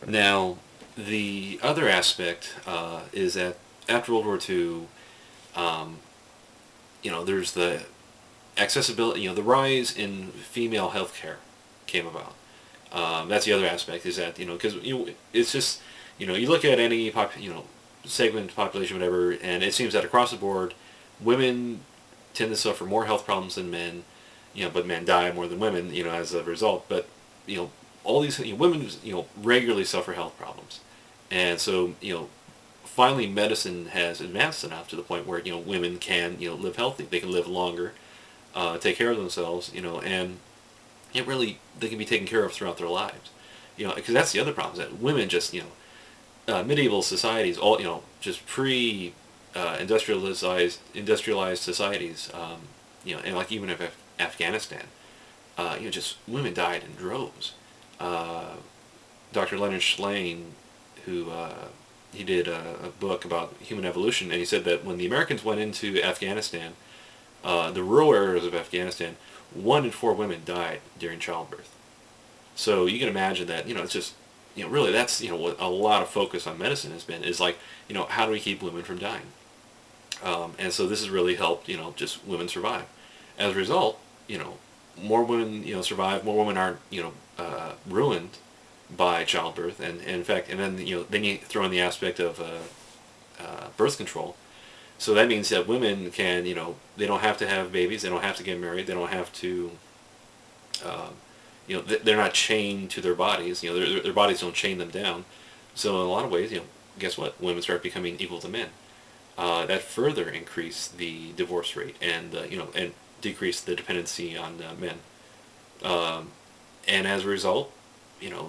Now, the other aspect is that after World War II, um, there's the accessibility, the rise in female healthcare came about. That's the other aspect is that, because, it's just, you look at any, segment, population, whatever, and it seems that across the board, women tend to suffer more health problems than men, but men die more than women, as a result. But, all these, women, regularly suffer health problems. And so, finally medicine has advanced enough to the point where, women can, live healthy. They can live longer, take care of themselves, and it really, they can be taken care of throughout their lives. Because that's the other problem, is that women just, medieval societies, all, just pre industrialized societies, and like even Afghanistan, just women died in droves. Dr. Leonard Shlain, who he did a book about human evolution, and he said that when the Americans went into Afghanistan, the rural areas of Afghanistan, 1 in 4 women died during childbirth. So you can imagine that, it's just, really that's, what a lot of focus on medicine has been, is like, how do we keep women from dying? And so this has really helped, just women survive. As a result, more women, survive, more women aren't, ruined by childbirth, and in fact, and then, then you throw in the aspect of birth control. So that means that women can, they don't have to have babies, they don't have to get married, they don't have to, they're not chained to their bodies. Their bodies don't chain them down. So in a lot of ways, guess what? Women start becoming equal to men. That further increased the divorce rate, and and decreased the dependency on men. And as a result,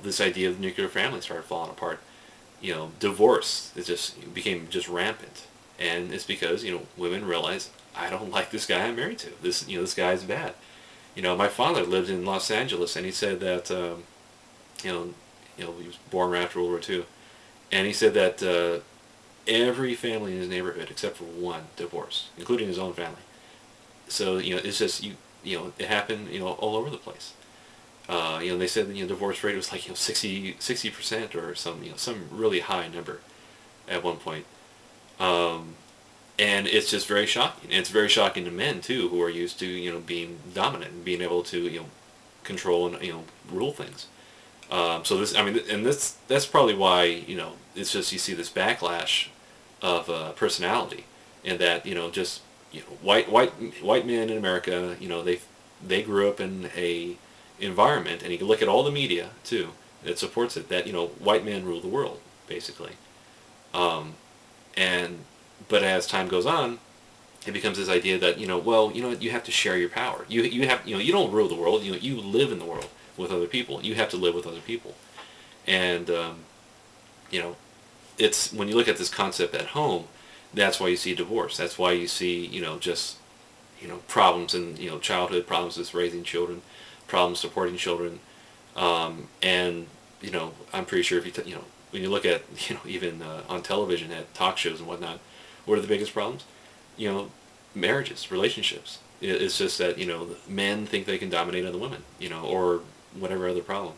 this idea of the nuclear family started falling apart. Divorce became just rampant, and it's because women realize, I don't like this guy I'm married to. This guy's bad. My father lived in Los Angeles, and he said that he was born right after World War II, and he said that every family in his neighborhood except for one divorced, including his own family. So it's just it happened all over the place. They said the divorce rate was like 60% or some really high number at one point. And it's just very shocking. And it's very shocking to men too, who are used to being dominant and being able to control and rule things. So this, I mean, and that's probably why it's just, you see this backlash of personality, and that just white men in America, they grew up in a environment, and you can look at all the media too that supports it, that white men rule the world basically. And but as time goes on, it becomes this idea that well, you have to share your power. You have, you don't rule the world. You live in the world with other people. You have to live with other people. And it's, when you look at this concept at home, that's why you see divorce. That's why you see just problems in childhood, problems with raising children, problems supporting children. And I'm pretty sure if when you look at even on television at talk shows and whatnot, what are the biggest problems? Marriages, relationships. It's just that men think they can dominate other women, or whatever other problem.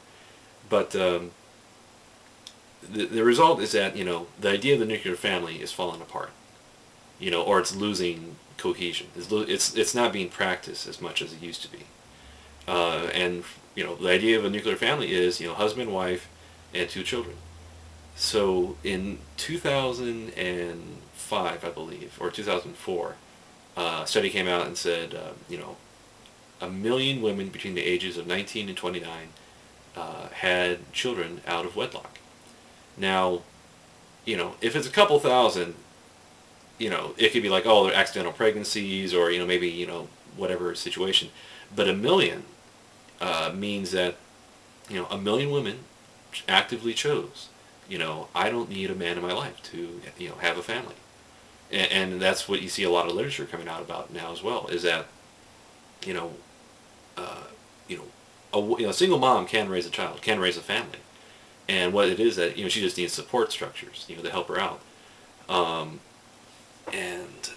But the result is that the idea of the nuclear family is falling apart, or it's losing cohesion. It's not being practiced as much as it used to be. And the idea of a nuclear family is husband, wife, and 2 children. So in 2005, I believe, or 2004, a study came out and said 1 million women between the ages of 19 and 29 had children out of wedlock. Now, if it's a couple thousand, it could be like, oh, they're accidental pregnancies, or maybe whatever situation. But 1 million means that 1 million women actively chose, I don't need a man in my life to have a family. And that's what you see a lot of literature coming out about now as well, is that a single mom can raise a child, can raise a family. And what it is that she just needs support structures to help her out. And